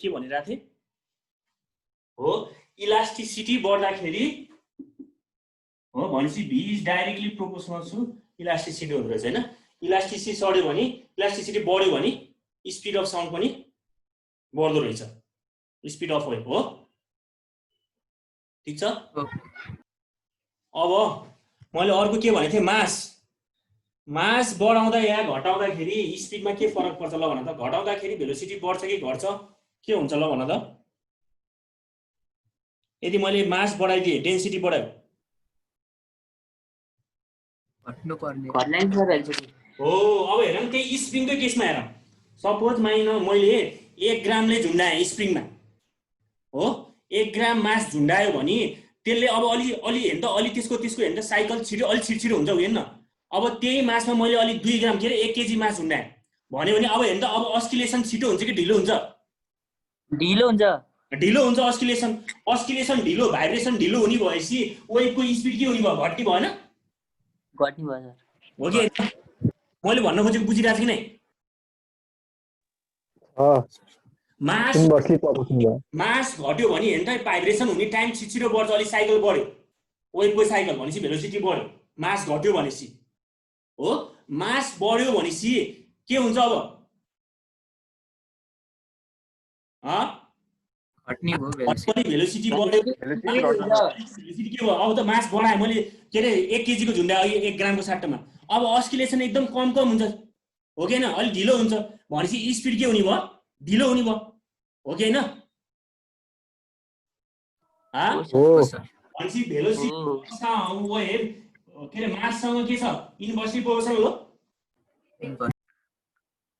के भनिरहेको थिएँ हो इलास्टिसिटी बढ्दाखेरि हो भनेपछि v is directly proportional to elasticity हुँदो रहेछ हैन इलास्टिसिटी बढ्यो भने इलास्टिसिटी बढ्यो भने स्पिड अफ साउन्ड पनि बढ्दो रहेछ स्पिड अफ वेभ हो ठीक छ अब मैले अर्को के भनेथे मास बढाउँदा या घटाउँदाखेरि स्पिडमा के फरक पर्छ ल भन त घटाउँदाखेरि भेलोसिटी बढ्छ कि घट्छ के हुन्छ ल भन त यदि मैले मास बढाइदिए डेन्सिटी बढायो घट्नु पर्ने हो अब हेरौँ त्यही स्प्रिङकै केसमा हेरौँ सपोज मैले 1 ग्रामले झुन्डाएँ स्प्रिङमा हो 1 ग्राम मास झुन्डायो भने त्यसले अब अलि हेर्न त अलि त्यसको हेर्न त साइकल अलि छिटो हुन्छ हेर्न अब त्यही मासमा मैले अलि 2 ग्राम के अरे 1 केजी मास झुन्डाएँ भन्यो भने अब हेर्न त अब अस्किलेसन छिटो हुन्छ कि ढिलो हुन्छ ढिलो हुन्छ अस्किलेसन ढिलो भाइब्रेसन ढिलो हुने भएपछि वेभको स्पिड के हुने भयो घट्ने भएन हो कि मैले भन्न खोजेको बुझिरहेको छु कि नै मास घट्यो भने हेर्न त भाइब्रेसन हुने टाइम छिटो बढ्छ अलि साइकल बढ्यो वेभको साइकल भनेपछि भेलोसिटी बढ्यो मास घट्यो भनेपछि हो मास बढ्यो भनेपछि के हुन्छ अब घट्ने भयो भेलोसिटी बढ्यो भेलोसिटी के भयो अब त मास बढाए मैले के अरे 1 केजी को झुन्डाए 1 ग्रामको सट्टामा अब अस्किलेसन एकदम कम हुन्छ हो कि हैन अलि ढिलो हुन्छ भनेपछि स्पिड के हुने भयो ढिलो हुने भयो हो कि हैन भनेपछि भेलोसिटी वेभ के अरे माससँग के छ इन्भर्सली प्रोपोर्सनल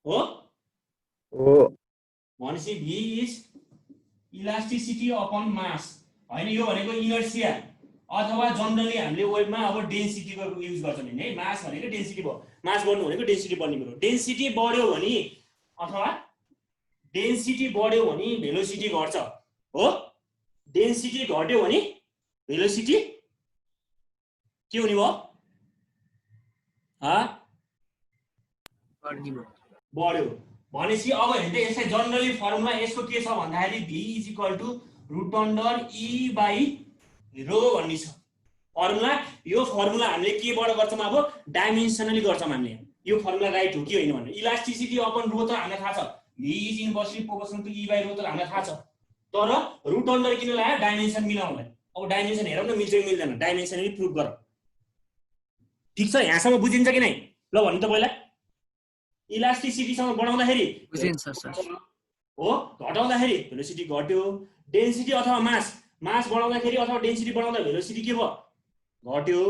हो भनेपछि v इज इलास्टिसिटी अपन मास हैन यो भनेको इनर्सिया अथवा जनरली हामीले वेभमा अब डेन्सिटीको युज गर्छौं नि है मास भनेको डेन्सिटी भयो मास बढ्नु भनेको डेन्सिटी बढ्ने भयो डेन्सिटी बढ्यो भने अथवा डेन्सिटी बढ्यो भने भेलोसिटी घट्छ हो डेन्सिटी घट्यो भने भेलोसिटी के हुने भयो बढ्यो भनेपछि अब हेर्नु त यसलाई जनरली फर्मुला यसको के छ भन्दाखेरि v is equal to root under e by rho भन्ने छ फर्मुला यो फर्मुला हामीले केबाट गर्छौं अब डाइमेन्सनली गर्छौं हामीले यो फर्मुला राइट हो कि हैन भन्ने इलास्टिसिटी अपन रो त हामीलाई थाहा छ v is inversely proportional to e by rho त हामीलाई थाहा छ तर रुट अन्डर किन लायो डाइमेन्सन मिलाउनलाई अब डाइमेन्सन हेरौँ न मिल्छ कि मिल्दैन डाइमेन्सनली प्रुफ गरौँ ठीक छ यहाँसम्म बुझिन्छ कि नै ल भन्नु त पहिला इलास्टिसिटी सँग बढाउँदाखेरि बुझिन्छ सर हो घटाउँदाखेरि भेलोसिटी घट्यो डेन्सिटी अथवा मास बढाउँदाखेरि अथवा डेन्सिटी बढाउँदा भेलोसिटी के भयो घट्यो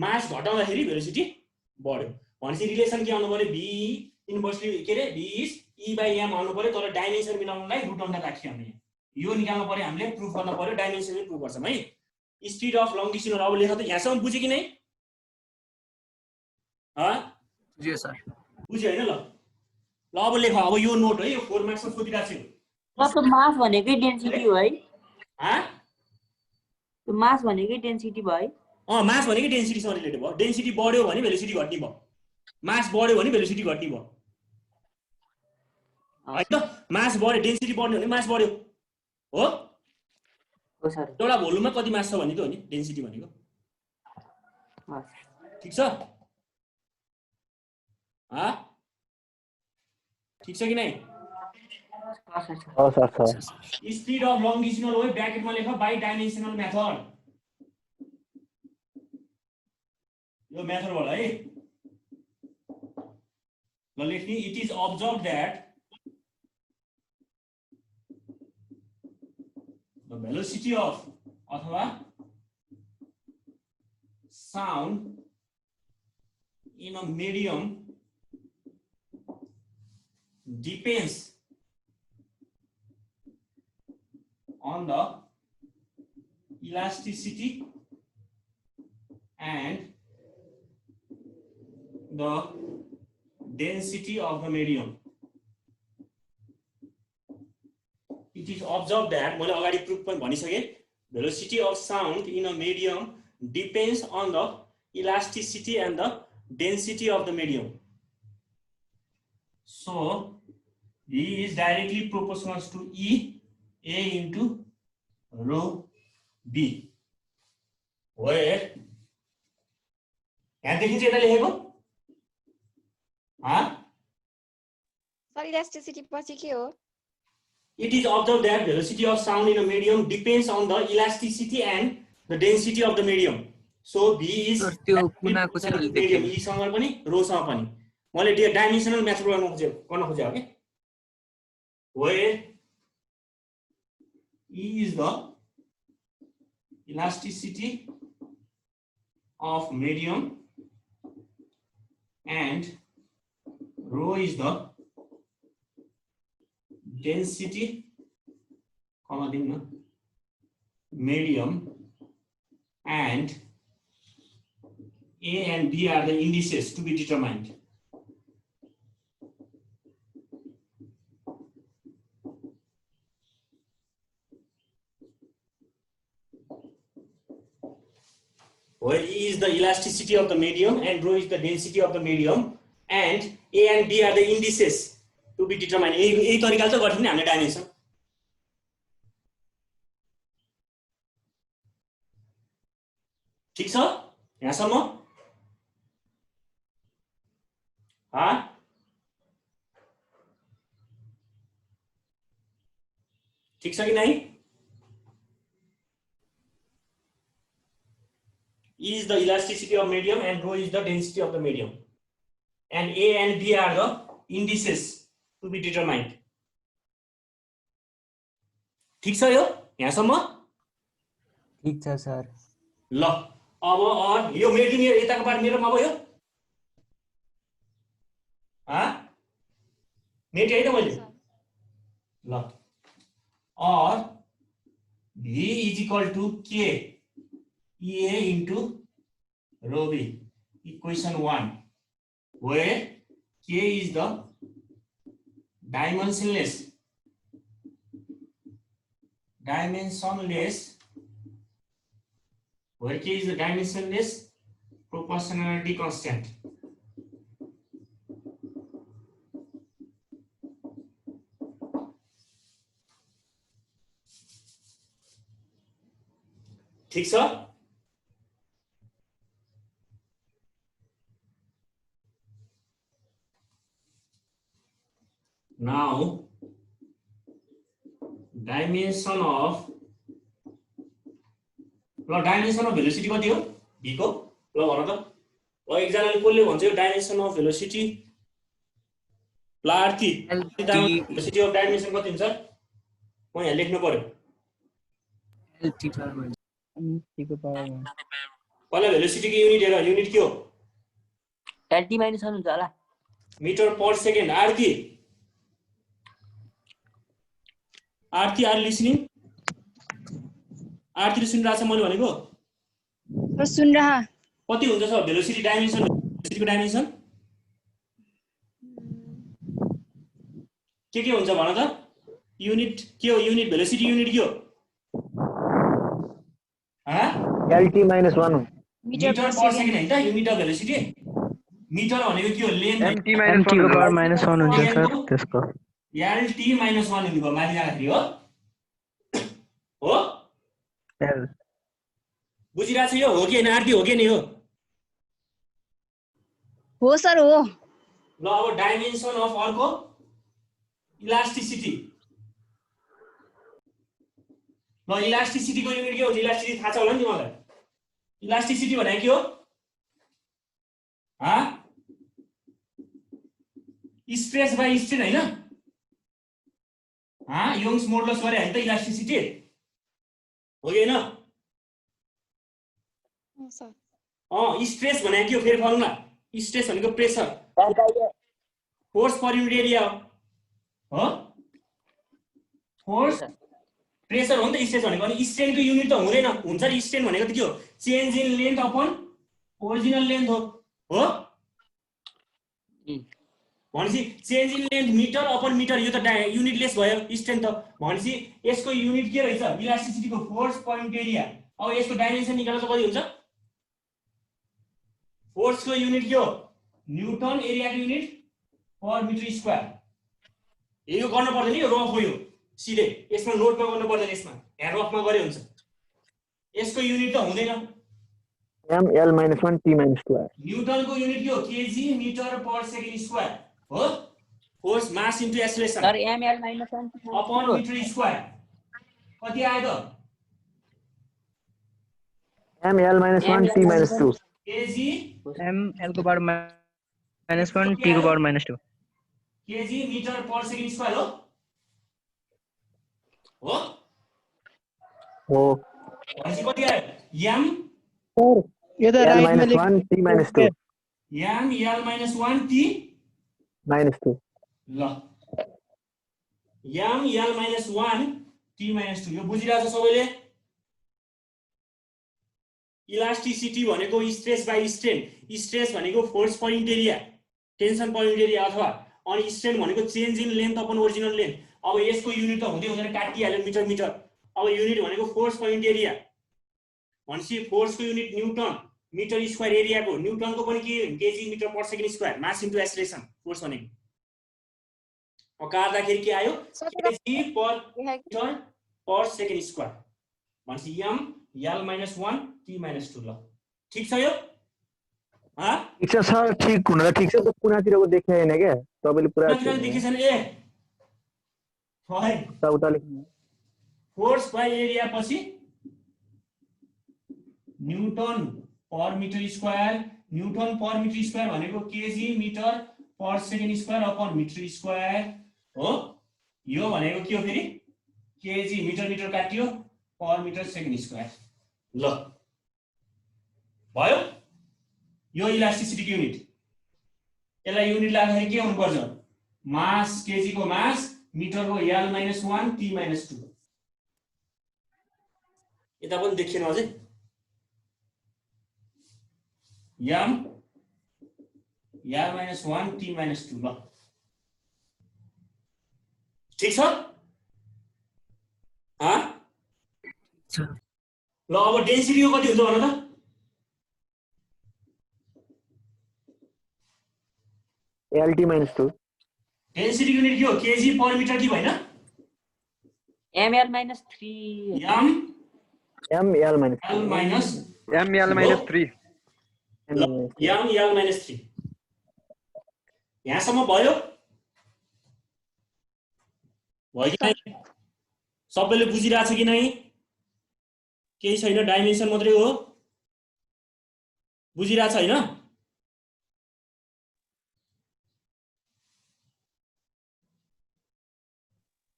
मास घटाउँदाखेरि भेलोसिटी बढ्यो भनेपछि रिलेसन के आउनु पर्यो v इन्भर्सली के रे v is e by m आउनु पर्यो तर डाइमेन्सन मिलाउनलाई रुट अन्डर राखियो हामीले यो निकाल्नु पर्यो हामीले प्रुफ गर्न पर्यो डाइमेन्सनली प्रुफ गर्छौं है स्पिड अफ लङ डिस्टेन्स अब लेख त यहाँसम्म बुझ्यो कि नै बुझ्यो सर बुझ्यो हैन ल अब लेख अब यो नोट है यो 4 मार्क्समा सोधिराछु जस्तो मास भनेकै डेन्सिटी हो है त्यो मास भनेकै डेन्सिटी भयो मास भनेकै डेन्सिटीसँग रिलेटेड भयो डेन्सिटी बढ्यो भने भेलोसिटी घट्ने भयो मास बढ्यो भने भेलोसिटी घट्ने भयो हैन मास बढ्यो डेन्सिटी बढ्यो भने मास बढ्यो हो सर एउटा भोल्युममा कति मास छ भन्ने त हो नि डेन्सिटी भनेको ठीक छ ठीक छ कि नै speed of long distance wave ब्रैकेटमा लेख बाइ डाइमेन्सनल मेथड यो मेथडबाट है ल लेख्ने it is observe that the velocity of अथवा sound in a medium depends on the elasticity and the density of the medium. It is observed that मैले अगाडि प्रुफ पनि भनिसके velocity of sound in a medium depends on the elasticity and the density of the medium. So V is directly proportional to E A into rho B, where यहाँदेखि चाहिँ यता लेखेको sir elasticity पछि के हो? It is observed that velocity of sound in a medium depends on the elasticity and the density of the medium. So B is त्यो कुनाको चाहिँ अलि medium देखेँ E सँग पनि rho सँग पनि मैले डाइमेन्सनल मेथड गर्न खोजे हो के, where E is the elasticity of medium and rho is the density, medium, and A and B are the indices to be determined. Where E is the elasticity of the medium and rho is the density of the medium, and A and B are the indices to be determined. यही तरिकाले चाहिँ गर्थ्यौं नि हामीले dimension. ठीक छ यहाँसम्म? ठीक छ कि नहीं? E is the elasticity of medium and rho is the density of the medium, and A and B are the indices to be determined. ठीक छ यो यहाँसम्म? ठीक छ सर. ल अब यो मेटिङ यताको पार्ट मेरोमा भयो. मेट है त मैले. ल और V is equal to K EA into rho B, equation 1, where K is the dimensionless where K is the dimensionless proportionality constant. ठीक छ? Now dimension of velocity कति हो v को? ल भन त. ल एकजनाले कसले भन्छ यो डाइमेन्सन अफ भेलोसिटी लार्ती भेलोसिटी अफ डाइमेन्सन कति हुन्छ? म यहाँ लेख्नु पर्यो. LT पावर को पावर पहिला भेलोसिटी को युनिट हेर. युनिट के हो? LT माइनस 1 हुन्छ होला. Metre per second. Aarti are listening? आरतीले सुनिरहेछ मैले भनेको? सुन रहा. कति हुन्छ सर भेलोसिटी डाइमेन्सन? भेलोसिटीको डाइमेन्सन के हुन्छ भन त? युनिट के हो? युनिट भेलोसिटी युनिट के हो? LT - 1 मीटर पर सेकेन्ड हैन त युनिट अफ भेलोसिटी. मिटर भनेको के हो? लेन्थ. MT को पावर -1 हुन्छ सर त्यसको. LT - 1 हुने भयो माथि जाँदाखेरि हो. हो? बुझिरहेछ यो? हो कि हैन आरती? हो कि नि हो? हो सर हो. ल अब डाइमेन्सन अफ अर्को इलास्टिसिटी. ल इलास्टिसिटीको युनिट के हो? इलास्टिसिटी थाहा छ होला नि तिमीलाई? इलास्टिसिटी भनेको के हो? स्ट्रेस बाइ स्ट्रेन हैन? यंग्स मोडुलस गरे हैन त इलास्टिसिटी हो कि हैन? स्ट्रेस भनेको के हो? फेरि फर्मुला. स्ट्रेस भनेको pressure, force per unit area हो. फोर्स प्रेसर हो नि त स्ट्रेस भनेको. अनि स्ट्रेनको युनिट त हुँदैन. हुन्छ नि स्ट्रेन भनेको त के हो? Change in length upon original length हो. भनेपछि change in length metre upon metre. यो त युनिटलेस भयो स्ट्रेन त. भनेपछि यसको युनिट के रहेछ? इलास्टिसिटीको फोर्स पॉइंट एरिया. अब यसको डाइमेन्सन निकाल्न चाहिँ कति हुन्छ? फोर्स को युनिट के हो? न्यूटन. एरिया को युनिट पर मिटर स्क्वायर. यो गर्नु पर्दैन, यो रफ हो, यो सिधै यसमा नोटमा गर्नु पर्दैन, यसमा यहाँ रफमा गरे हुन्छ। यसको युनिट त हुँदैन, ml minus 1 t minus 2 आयो। न्युटनको युनिट के हो? KG metre per second square हो। Force mass into acceleration sir ml minus 1 upon metre square कति आयो त? ml minus 1 t minus 2 KG ml को पावर minus 1 t को पावर minus 2 KG metre per second square हो हो। हो भनेपछि कति आयो? एम सर यो त राइट मा लेख t minus 2 M L minus 1 T minus 2 ल M L minus 1 T minus 2 यो बुझिरहेछ सबैले? इलास्टिसिटी भनेको स्ट्रेस बाइ स्ट्रेन, स्ट्रेस भनेको force per unit area, tension per unit area अथवा अनि स्ट्रेन भनेको change in length upon original length. अब यसको युनिट त हुँदै हुँदैन, काटिहाल्यो मिटर मिटर। अब युनिट भनेको फोर्स पर युनिट एरिया भनेपछि फोर्सको युनिट न्युटन मिटर स्क्वायर एरियाको, न्युटनको पनि के KG metre per second square mass into acceleration force भनेको। अब काट्दाखेरि के आयो? KG per metre per second square भनेपछि M L minus 1 T minus 2 ल ठीक छ यो? ठीक छ सर, ठीक हुन त ठीक छ, कुनातिरको देखाए हैन के तपाईले पुरा देखिसन ए है उता लेख्नु फोर्स बाइ एरिया पछि newton per metre square, newton per metre square भनेको KG metre per second square upon metre square हो। यो भनेको के हो फेरि? केजी मिटर मिटर काटियो पर मिटर सेकेन्ड स्क्वायर ल भयो। यो इलास्टिसिटीको युनिट, यसलाई युनिट लाग्दाखेरि के हुनु पर्छ? मास केजी को मास मिटर को एल माइनस 1 टी माइनस 2 यता पनि देखिएन अझै M L minus 1 T minus 2 ल ठीक छ? ल अब डेन्सिटी को कति हुन्छ भन त? lt minus 2 डेन्सिटी युनिट के हो? केजी पर मिटर कि भएन? ml minus 3 M ml minus L minus 3 M L minus 3 यहाँसम्म भयो? भयो कि नै? सबैले बुझिरहेछ कि नै? केही छैन, डाइमेन्सन मात्रै हो। बुझिरहेछ हैन?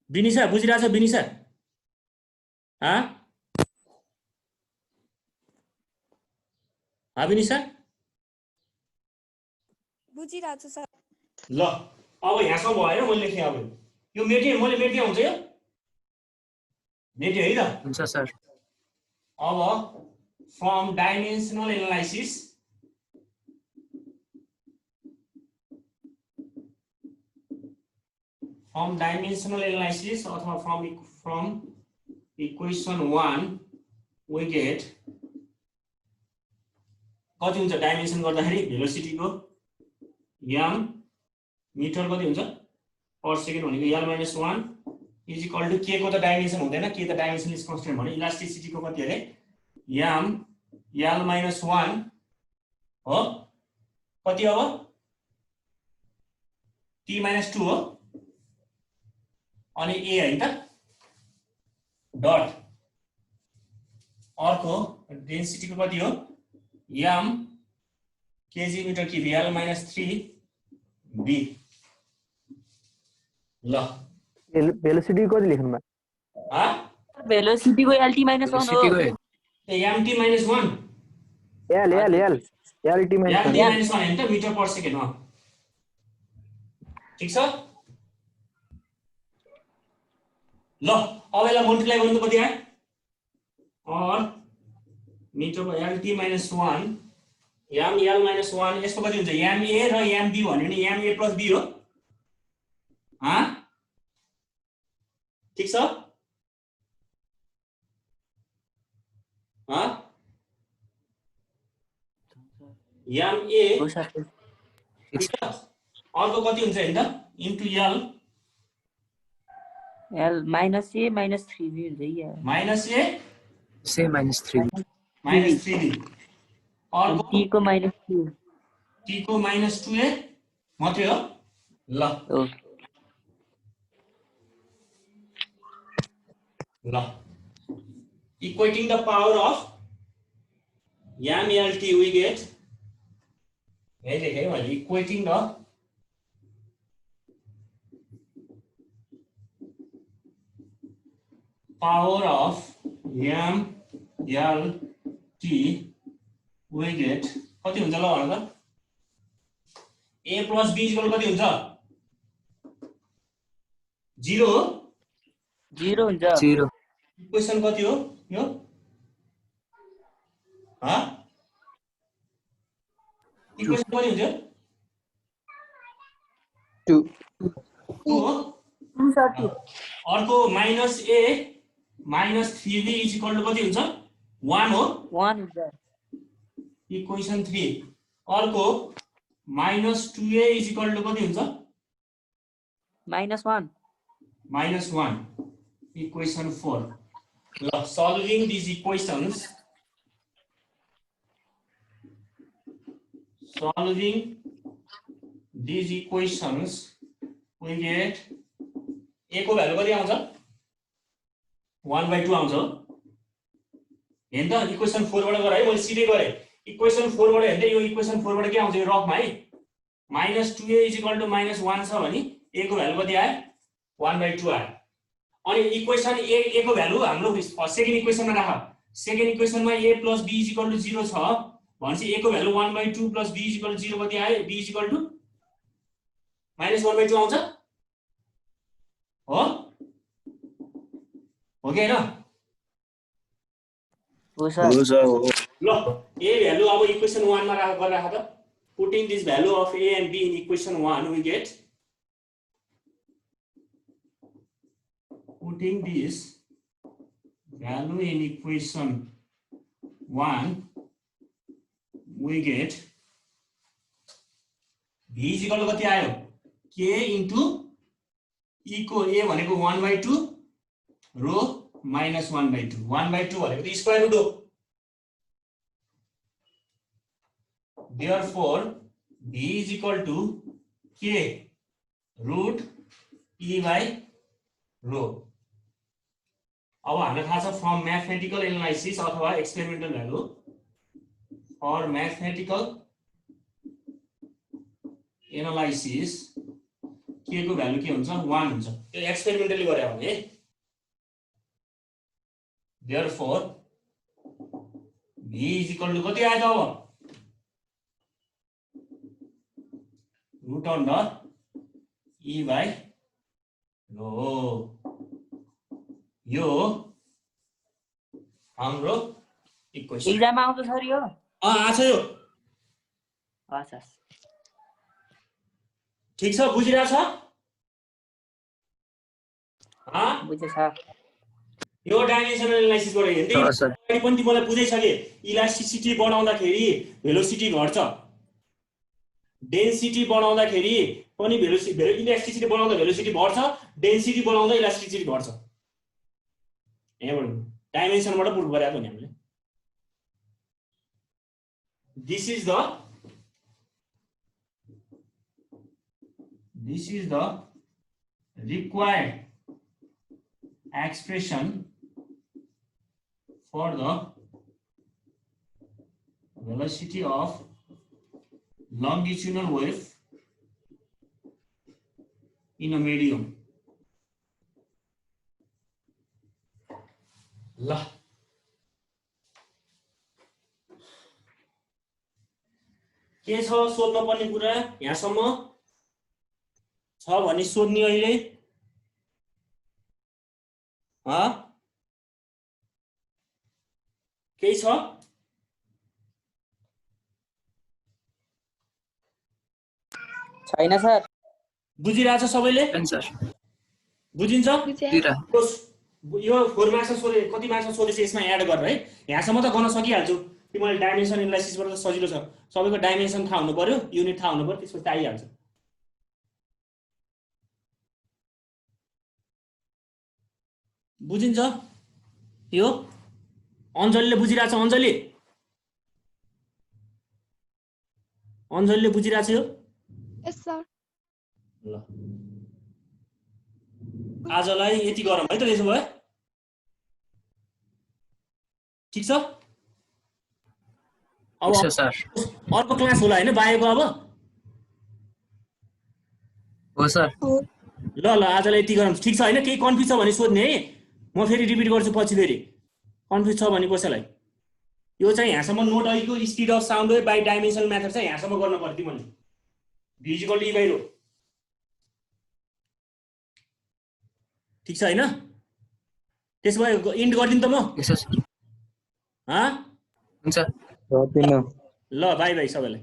बिनिसा बुझिरहेछ? बिनिसा बिनिसा बुझिरहेछु सर। ल अब यहाँसम्म भयो मैले लेखेँ। अब यो मेटे, मैले मेटे हुन्छ यो मेटे है त? हुन्छ सर। अब फ्रम डाइमेन्सनल एनालाइसिस अथवा फ्रम इक्वेसन 1 we get कति हुन्छ डाइमेन्सन गर्दाखेरि भेलोसिटीको एम मिटर कति हुन्छ पर सेकेन्ड भनेको L minus 1 is equal to के को त डाइमेन्सन हुँदैन, के त डाइमेन्सन इज कन्स्टेन्ट भने इलास्टिसिटीको कति अरे एम एल माइनस 1 हो कति अब टी माइनस 2 हो अनि ए हैन त डट अर्को डेन्सिटीको कति हो एम केजी मिटर कि एल माइनस 3 बी ल भेलोसिटी कति लेख्नु बा? भेलोसिटी को lt minus 1 हो। M T minus 1 l lt minus 1 हैन त मिटर पर सेकेन्ड हो। ठीक छ? ल अब यसलाई मल्टिप्लाई गर्नु कति आयो? और मिटर को lt minus 1 M L minus 1 यसको कति हुन्छ एम ए र एम बी भन्यो भने एम ए प्लस बी हो। ठीक छ? एम ए ठीक छ? अर्को कति हुन्छ हैन त into L L minus A minus 3B हुन्छ यार -a से -3 -3b अर्को T को minus 2 t को -2a मात्रै हो ल हो ल equating the power of MLT we get है देखेँ मैले equating the power of MLT we get कति हुन्छ ल भन त a plus b equal कति हुन्छ 0 हो 0 हुन्छ 0 इक्वेसन कति हो यो इक्वेसन कति हुन्छ 2 2 हो 230 अर्को -a -3b कति हुन्छ 1 हो 1 हुन्छ इक्वेसन 3 अर्को -2a कति हुन्छ -1 -1 equation 4 solving these equations we get a को भ्यालु कति आउँछ 1/2 आउँछ हेर्न त इक्वेसन 4 बाट गरे है मैले सिधै गरे इक्वेसन 4 बाट हेर्दै यो इक्वेसन 4 बाट के आउँछ यो रफमा है -2a -1 छ भने a को भ्यालु कति आयो 1/2 आयो अनि इक्वेसन a को भ्यालु हाम्रो सेकेन्ड इक्वेसनमा राख सेकेन्ड इक्वेसनमा a + b = 0 छ भनेपछि a को भ्यालु 1/2 + b = 0 कति आयो b = -1/2 आउँछ हो हो कि हैन हो सर ल a भ्यालु अब इक्वेसन 1 मा राख त putting this value of a and b in equation 1 we get putting this value in equation 1 we get b = कति आयो k into e को a भनेको 1/2 रो -1/2 1/2 भनेको त स्क्वायर रुट हो therefore b = k root e by rho अब हामीलाई थाहा छ फ्रम मैथमेटिकल एनालाइसिस अथवा experimental value for mathematical analysis के को भ्यालु के हुन्छ 1 हुन्छ त्यो एक्सपेरिमेन्टली गरे भने therefore b = कति आयो त अब √under e by rho यो हाम्रो इक्वेसन एक्जाम आउँछ सर यो आछ यो अच्छा ठीक छ बुझिरा छ बुझे छ यो डाइमेन्सनल एनालाइसिस गरे हेर्दै पनि तिमीलाई बुझाइसके इलास्टिसिटी बढाउँदाखेरि भेलोसिटी घट्छ डेन्सिटी बढाउँदाखेरि पनि इलास्टिसिटी बढाउँदा भेलोसिटी बढ्छ डेन्सिटी बढाउँदा इलास्टिसिटी घट्छ यहाँबाट डाइमेन्सनबाट प्रुभ गरेको नि हामीले this is the required expression for the velocity of longitudinal wave in a medium ल के छ सोध्न पर्ने कुरा यहाँसम्म छ भने सोध्ने अहिले केही छ छैन सर बुझिरहेछ सबैले सर बुझिन्छ बुझिरा यो 4 मार्क्समा सोधे कति मार्क्समा सोधेछ यसमा एड गरेर है यहाँसम्म त गर्न सकिहाल्छु तिमीले डाइमेन्सन एनालाइसिसबाट त सजिलो छ सबैको डाइमेन्सन थाहा हुनु पर्यो युनिट थाहा हुनु पर्यो त्यसपछि आइहाल्छ बुझिन्छ यो अञ्जलीले बुझिरहेछ अञ्जलीले बुझिरहेछ यो यस सर ल आजलाई यति गरौँ है त त्यसो भए ठिक छ अब ठिक छ सर अर्को क्लास होला हैन बायोको अब हो सर ल आजलाई यति गरौँ ठिक छ हैन केही कन्फ्युज छ भने सोध्ने है म फेरि रिपिट गर्छु पछि फेरि कन्फ्युज छ भने कसैलाई यो चाहिँ यहाँसम्म नोट अहिलेको speed of sound wave by dimensional method चाहिँ यहाँसम्म गर्न पर्थ्यो मैले v = e / rho ठिक छ हैन त्यसो भए इन्ड गर्दिन त म यसो सर ह हुन्छ गर्दिन ल बाइ बाइ सबैलाई